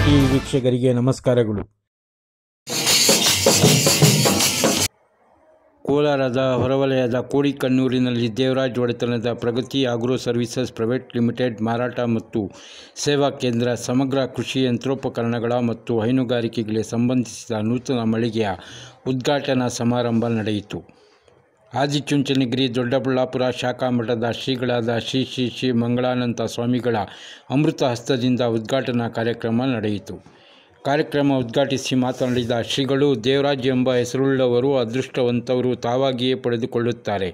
TV ವೀಕ್ಷಕರಿಗೆ ನಮಸ್ಕಾರಗಳು. ಕೋಲಾರದ ಹೊರವಲಯದ ಕೋಡಿಕಣ್ಣೂರಿನಲ್ಲಿ ದೇವರಾಜ್ ಒಡೆತನದ ಪ್ರಗತಿ ಆಗ್ರೋ ಸರ್ವಿಸಸ್ ಪ್ರೈವೇಟ್ ಲಿಮಿಟೆಡ್ ಮಾರಾಟ ಮತ್ತು ಸೇವಾ ಕೇಂದ್ರ ಸಮಗ್ರ ಕೃಷಿ ಯಂತ್ರೋಪಕರಣಗಳ ಮತ್ತು ಹೈನುಗಾರಿಕೆಗೆ ಸಂಬಂಧಿಸಿದ ನೂತನ ಮಳಿಗೆಯ ಉದ್ಘಾಟನಾ ಸಮಾರಂಭ ನಡೆಯಿತು. ಆದಿಚುಂಚನಗಿರಿ ದೊಡ್ಡಬಳ್ಳಾಪುರ ಶಾಖಾ ಮಠದ ಶ್ರೀಗಳಾದ ಶ್ರೀ ಶ್ರೀ ಶ್ರೀ ಮಂಗಳಾನಂದ ಸ್ವಾಮಿಗಳ ಅಮೃತ ಹಸ್ತದಿಂದ ಉದ್ಘಾಟನಾ ಕಾರ್ಯಕ್ರಮ ನಡೆಯಿತು. ಕಾರ್ಯಕ್ರಮ ಉದ್ಘಾಟಿಸಿ ಮಾತನಾಡಿದ ಶ್ರೀಗಳು, ದೇವರಾಜ್ ಎಂಬ ಹೆಸರುಳ್ಳವರು ಅದೃಷ್ಟವಂತವರು ತಾವಾಗಿಯೇ ಪಡೆದುಕೊಳ್ಳುತ್ತಾರೆ.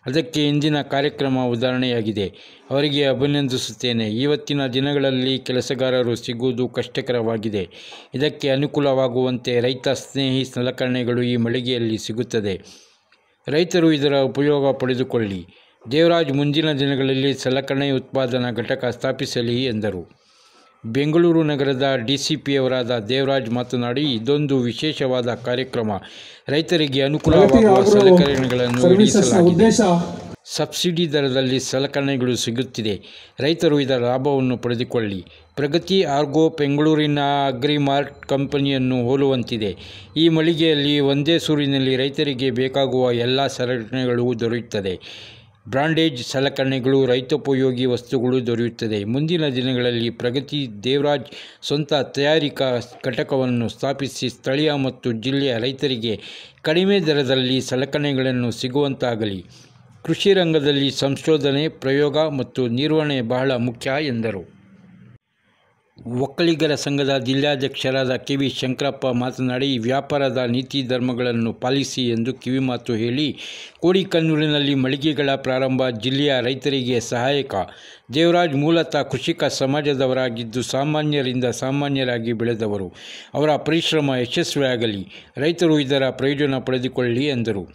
ಅದಕ್ಕೆ ಇಂದಿನ ಕಾರ್ಯಕ್ರಮ ಉದಾಹರಣೆಯಾಗಿದೆ. ಅವರಿಗೆ ಅಭಿನಂದಿಸುತ್ತೇನೆ. ಇವತ್ತಿನ ದಿನಗಳಲ್ಲಿ ಕೆಲಸಗಾರರು ಸಿಗುವುದು ಕಷ್ಟಕರವಾಗಿದೆ. ಇದಕ್ಕೆ ಅನುಕೂಲವಾಗುವಂತೆ ರೈತ ಸ್ನೇಹಿ ಸಲಕರಣೆಗಳು ಈ ಮಳಿಗೆಯಲ್ಲಿ ಸಿಗುತ್ತದೆ. ರೈತರು ಇದರ ಉಪಯೋಗ ಪಡೆದುಕೊಳ್ಳಿ. ದೇವರಾಜ್ ಮುಂದಿನ ದಿನಗಳಲ್ಲಿ ಸಲಕರಣೆ ಉತ್ಪಾದನಾ ಘಟಕ ಸ್ಥಾಪಿಸಲಿ ಎಂದರು. ಬೆಂಗಳೂರು ನಗರದ ಡಿಸಿಪಿಯವರಾದ ದೇವರಾಜ್ ಮಾತನಾಡಿ, ಇದೊಂದು ವಿಶೇಷವಾದ ಕಾರ್ಯಕ್ರಮ. ರೈತರಿಗೆ ಅನುಕೂಲವಾಗುವ ಸಲಕರಣೆಗಳನ್ನು ನೀಡಲಾಗಿದೆ. ಸಬ್ಸಿಡಿ ದರದಲ್ಲಿ ಸಲಕರಣೆಗಳು ಸಿಗುತ್ತಿದೆ. ರೈತರು ಇದರ ಲಾಭವನ್ನು ಪಡೆದುಕೊಳ್ಳಿ. ಪ್ರಗತಿ ಆಗ್ರೋ ಬೆಂಗಳೂರಿನ ಅಗ್ರಿಮಾರ್ಟ್ ಕಂಪನಿಯನ್ನು ಹೋಲುವಂತಿದೆ. ಈ ಮಳಿಗೆಯಲ್ಲಿ ಒಂದೇ ಸೂರಿನಲ್ಲಿ ರೈತರಿಗೆ ಬೇಕಾಗುವ ಎಲ್ಲ ಸಲಕರಣೆಗಳು ದೊರೆಯುತ್ತದೆ. ಬ್ರಾಂಡೇಜ್ ಸಲಕರಣೆಗಳು, ರೈತೋಪಯೋಗಿ ವಸ್ತುಗಳು ದೊರೆಯುತ್ತದೆ. ಮುಂದಿನ ದಿನಗಳಲ್ಲಿ ಪ್ರಗತಿ ದೇವರಾಜ್ ಸ್ವಂತ ತಯಾರಿಕಾ ಘಟಕವನ್ನು ಸ್ಥಾಪಿಸಿ ಸ್ಥಳೀಯ ಮತ್ತು ಜಿಲ್ಲೆಯ ರೈತರಿಗೆ ಕಡಿಮೆ ದರದಲ್ಲಿ ಸಲಕರಣೆಗಳನ್ನು ಸಿಗುವಂತಾಗಲಿ. ಕೃಷಿ ರಂಗದಲ್ಲಿ ಸಂಶೋಧನೆ, ಪ್ರಯೋಗ ಮತ್ತು ನಿರ್ವಹಣೆ ಬಹಳ ಮುಖ್ಯ ಎಂದರು. ಒಕ್ಕಲಿಗರ ಸಂಘದ ಜಿಲ್ಲಾಧ್ಯಕ್ಷರಾದ ಕೆ.ವಿ. ಶಂಕರಪ್ಪ ಮಾತನಾಡಿ, ವ್ಯಾಪಾರದ ನೀತಿ ಧರ್ಮಗಳನ್ನು ಪಾಲಿಸಿ ಎಂದು ಕಿವಿಮಾತು ಹೇಳಿ, ಕೋಡಿಕಣ್ಣೂರಿನಲ್ಲಿ ಮಳಿಗೆಗಳ ಪ್ರಾರಂಭ ಜಿಲ್ಲೆಯ ರೈತರಿಗೆ ಸಹಾಯಕ. ದೇವರಾಜ್ ಮೂಲತಃ ಕೃಷಿಕ ಸಮಾಜದವರಾಗಿದ್ದು ಸಾಮಾನ್ಯರಿಂದ ಸಾಮಾನ್ಯರಾಗಿ ಬೆಳೆದವರು. ಅವರ ಪರಿಶ್ರಮ ಯಶಸ್ವಿಯಾಗಲಿ, ರೈತರು ಇದರ ಪ್ರಯೋಜನ ಪಡೆದುಕೊಳ್ಳಿ ಎಂದರು.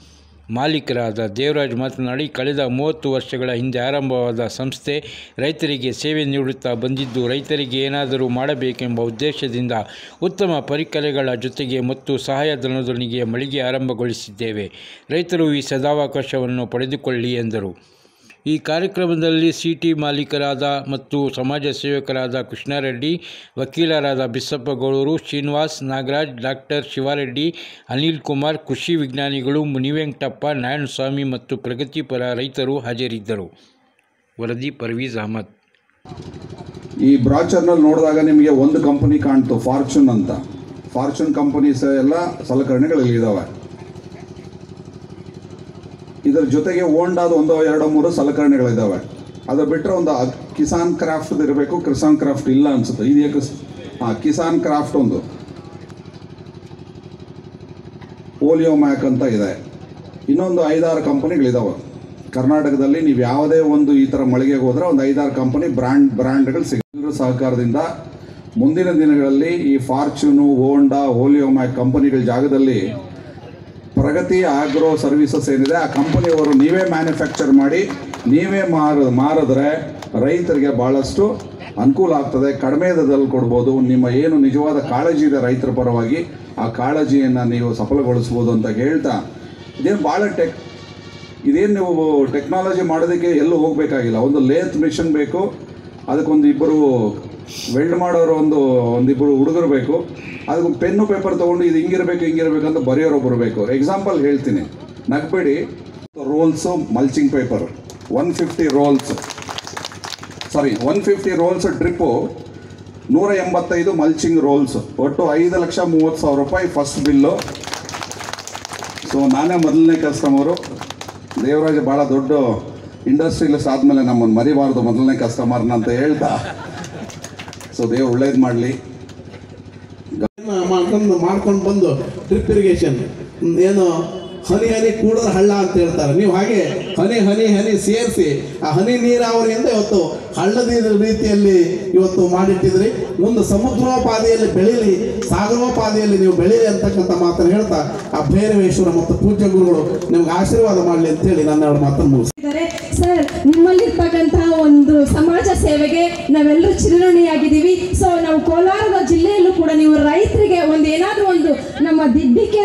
ಮಾಲೀಕರಾದ ದೇವರಾಜ್ ಮಾತನಾಡಿ, ಕಳೆದ 30 ವರ್ಷಗಳ ಹಿಂದೆ ಆರಂಭವಾದ ಸಂಸ್ಥೆ ರೈತರಿಗೆ ಸೇವೆ ನೀಡುತ್ತಾ ಬಂದಿದ್ದು, ರೈತರಿಗೆ ಏನಾದರೂ ಮಾಡಬೇಕೆಂಬ ಉದ್ದೇಶದಿಂದ ಉತ್ತಮ ಪರಿಕರಗಳ ಜೊತೆಗೆ ಮತ್ತು ಸಹಾಯಧನದೊಂದಿಗೆ ಮಳಿಗೆ ಆರಂಭಗೊಳಿಸಿದ್ದೇವೆ. ರೈತರು ಈ ಸದಾವಕಾಶವನ್ನು ಪಡೆದುಕೊಳ್ಳಿ ಎಂದರು. ಈ ಕಾರ್ಯಕ್ರಮದಲ್ಲಿ ಸಿಟಿ ಮಾಲೀಕರಾದ ಮತ್ತು ಸಮಾಜ ಸೇವಕರಾದ ಕೃಷ್ಣಾರೆಡ್ಡಿ, ವಕೀಲರಾದ ಬಿಸಪ್ಪಗೌಡರು, ಶ್ರೀನಿವಾಸ್, ನಾಗರಾಜ್, ಡಾಕ್ಟರ್ ಶಿವಾರೆಡ್ಡಿ, ಅನಿಲ್ ಕುಮಾರ್, ಕೃಷಿ ವಿಜ್ಞಾನಿಗಳು, ಮುನಿವೆಂಕಟಪ್ಪ, ನಾರಾಯಣಸ್ವಾಮಿ ಮತ್ತು ಪ್ರಗತಿಪರ ರೈತರು ಹಾಜರಿದ್ದರು. ವರದಿ ಪರ್ವೀಜ್ ಅಹಮದ್. ಈ ಬ್ರಾಚರ್ನಲ್ಲಿ ನೋಡಿದಾಗ ನಿಮಗೆ ಒಂದು ಕಂಪನಿ ಕಾಣ್ತು, ಫಾರ್ಚೂನ್ ಅಂತ. ಫಾರ್ಚೂನ್ ಕಂಪನೀಸ್ ಎಲ್ಲ ಸಲಕರಣೆಗಳು ಇದ್ದಾವೆ. ಇದರ ಜೊತೆಗೆ ಹೋಂಡಾದ 1, 2, 3 ಸಲಕರಣೆಗಳಿದ್ದಾವೆ. ಅದು ಬಿಟ್ಟರೆ ಒಂದು ಕಿಸಾನ್ ಕ್ರಾಫ್ಟ್ ಇರಬೇಕು. ಕಿಸಾನ್ ಕ್ರಾಫ್ಟ್ ಇಲ್ಲ ಅನಿಸುತ್ತೆ. ಇದಕ್ಕೆ ಕಿಸಾನ್ ಕ್ರಾಫ್ಟ್ ಒಂದು, ಓಲಿಯೋ ಮ್ಯಾಕ್ ಅಂತ ಇದೆ. ಇನ್ನೊಂದು 5-6 ಕಂಪನಿಗಳಿದ್ದಾವೆ. ಕರ್ನಾಟಕದಲ್ಲಿ ನೀವು ಯಾವುದೇ ಒಂದು ಈ ಥರ ಮಳಿಗೆಗೆ ಹೋದರೆ ಒಂದು 5-6 ಕಂಪನಿ ಬ್ರ್ಯಾಂಡ್ಗಳು ಸಿಗೋದ್ರ ಸಹಕಾರದಿಂದ ಮುಂದಿನ ದಿನಗಳಲ್ಲಿ ಈ ಫಾರ್ಚೂನು, ಹೋಂಡಾ, ಓಲಿಯೋ ಮ್ಯಾಕ್ ಕಂಪನಿಗಳ ಜಾಗದಲ್ಲಿ ಪ್ರಗತಿ ಆಗ್ರೋ ಸರ್ವಿಸಸ್ ಏನಿದೆ ಆ ಕಂಪನಿಯವರು ನೀವೇ ಮ್ಯಾನುಫ್ಯಾಕ್ಚರ್ ಮಾಡಿ ನೀವೇ ಮಾರಿದ್ರೆ ರೈತರಿಗೆ ಭಾಳಷ್ಟು ಅನುಕೂಲ ಆಗ್ತದೆ. ಕಡಿಮೆ ದರದಲ್ಲಿ ಕೊಡ್ಬೋದು. ನಿಮ್ಮ ಏನು ನಿಜವಾದ ಕಾಳಜಿ ಇದೆ ರೈತರ ಪರವಾಗಿ, ಆ ಕಾಳಜಿಯನ್ನು ನೀವು ಸಫಲಗೊಳಿಸ್ಬೋದು ಅಂತ ಹೇಳ್ತಾ, ಇದೇನು ಭಾಳ ಇದೇನು ನೀವು ಟೆಕ್ನಾಲಜಿ ಮಾಡೋದಕ್ಕೆ ಎಲ್ಲೂ ಹೋಗಬೇಕಾಗಿಲ್ಲ. ಒಂದು ಲೇತ್ ಮಿಷನ್ ಬೇಕು, ಅದಕ್ಕೊಂದು 2 ವೆಲ್ಡ್ ಮಾಡೋರು, ಒಂದಿಬ್ಬರು ಹುಡುಗರು ಬೇಕು. ಅದಕ್ಕೊಂದು ಪೆನ್ನು ಪೇಪರ್ ತೊಗೊಂಡು ಇದು ಹಿಂಗಿರ್ಬೇಕು ಅಂತ ಬರೆಯೋರು ಬರಬೇಕು. ಎಕ್ಸಾಂಪಲ್ ಹೇಳ್ತೀನಿ, ನಗ್ಬೇಡಿ. Rolls mulching paper 150 rolls drip, 185 mulching rolls, ಒಟ್ಟು 5,30,000 ರೂಪಾಯಿ ಫಸ್ಟ್ ಬಿಲ್ಲು. ಸೊ ನಾನೇ ಮೊದಲನೇ ಕಸ್ಟಮರು. ದೇವರಾಜ್ ಭಾಳ ದೊಡ್ಡ ಇಂಡಸ್ಟ್ರಿಯಲಿಸ್ಟ್ ಆದಮೇಲೆ ನಮ್ಮನ್ನು ಮರಿಬಾರ್ದು ಮೊದಲನೇ ಕಸ್ಟಮರ್ನ ಅಂತ ಹೇಳ್ತಾ, ಸೊ ದೇವ್ರು ಒಳ್ಳೇದು ಮಾಡಲಿ. ಮಾಡ್ಕೊಂಡು ಬಂದು ಡ್ರಿಪ್ ಇರಿಗೇಷನ್ ಏನು ಹನಿ ಕೂಡದ ಹಳ್ಳ ಅಂತ ಹೇಳ್ತಾರೆ. ನೀವು ಹಾಗೆ ಹನಿ ಸೇರಿಸಿ ಆ ಹನಿ ನೀರಾವರಿಯಿಂದ ಇವತ್ತು ಹಳ್ಳದ ರೀತಿಯಲ್ಲಿ ಇವತ್ತು ಮಾಡಿಟ್ಟಿದ್ರಿ. ಮುಂದೆ ಸಮುದ್ರೋಪಾದಿಯಲ್ಲಿ ಬೆಳೀಲಿ, ಸಾಗರೋಪಾದಿಯಲ್ಲಿ ನೀವು ಬೆಳೀಲಿ ಅಂತಕ್ಕಂಥ ಮಾತನ್ನು ಹೇಳ್ತಾ ಆ ಭೈರವೇಶ್ವರ ಮತ್ತು ಪೂಜ್ಯ ಗುರುಗಳು ನಿಮ್ಗೆ ಆಶೀರ್ವಾದ ಮಾಡಲಿ ಅಂತೇಳಿ ನನ್ನ 2 ಮಾತನ್ನು ಮುಗಿಸಿದ್ದಾರೆ. ಸರ್ ನಿಮ್ಮಲ್ಲಿರ್ತಕ್ಕಂತಹ ಒಂದು ಸಮಾಜ ಸೇವೆಗೆ ನಾವೆಲ್ಲರೂ ಚಿರಋಣಿಯಾಗಿದ್ದೀವಿ. ಸೊ ನಾವು ಕೋಲಾರದ ಜಿಲ್ಲೆಯಲ್ಲೂ ಕೂಡ ನೀವು ರೈತರಿಗೆ ಒಂದು ಏನಾದರೂ ಒಂದು ನಮ್ಮ ದಿಡ್ಡಿಕೆ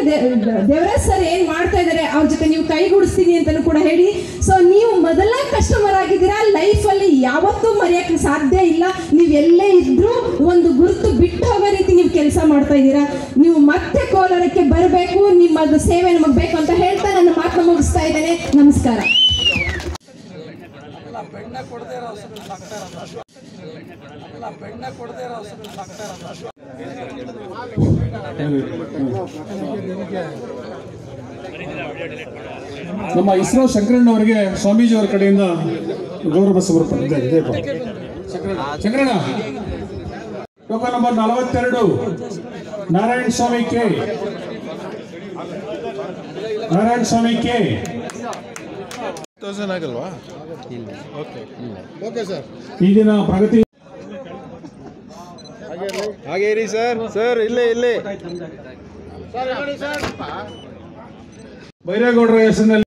ದೇವರಾಜ್ ಸರ್ ಏನು ಮಾಡ್ತಾ ಇದ್ದಾರೆ ಅವ್ರ ಜೊತೆ ನೀವು ಕೈಗೂಡಿಸ್ತೀನಿ ಅಂತಲೂ ಕೂಡ ಹೇಳಿ. ಸೊ ನೀವು ಮೊದಲ ಕಸ್ಟಮರ್ ಆಗಿದ್ದೀರಾ, ಲೈಫಲ್ಲಿ ಯಾವತ್ತೂ ಮರೆಯೋಕ್ಕೆ ಸಾಧ್ಯ ಇಲ್ಲ. ನೀವು ಎಲ್ಲೇ ಇದ್ರೂ ಒಂದು ಗುರುತು ಬಿಟ್ಟು ಹೋಗೋ ರೀತಿ ನೀವು ಕೆಲಸ ಮಾಡ್ತಾ ಇದ್ದೀರಾ. ನೀವು ಮತ್ತೆ ಕೋಲಾರಕ್ಕೆ ಬರಬೇಕು, ನಿಮ್ಮದು ಸೇವೆ ನಮಗೆ ಬೇಕು ಅಂತ ಹೇಳ್ತಾ ನನ್ನ ಮಾತನ್ನ ಮುಗಿಸ್ತಾ ಇದ್ದೇನೆ. ನಮಸ್ಕಾರ. ನಮ್ಮ ಇಸ್ರೋ ಶಂಕರಣ್ಣವರಿಗೆ ಸ್ವಾಮೀಜಿಯವರ ಕಡೆಯಿಂದ ಗೌರವ ಸಮರ್ಪಣೆ. ಶಂಕರಣ್ಣ ಟೋಕನ್ ನಂಬರ್ 42 ನಾರಾಯಣ ಸ್ವಾಮಿ ಕೆ. ನಾರಾಯಣ ಸ್ವಾಮಿ ಕೆ ಆಗಲ್ವಾ? Okay sir. ಈ ದಿನ ಪ್ರಗತಿ ಹಾಗೆ ಇರಿ ಸರ್. ಸರ್ ಇಲ್ಲೇ ಬೈರೇಗೌಡರ ಹೆಸರಿನಲ್ಲಿ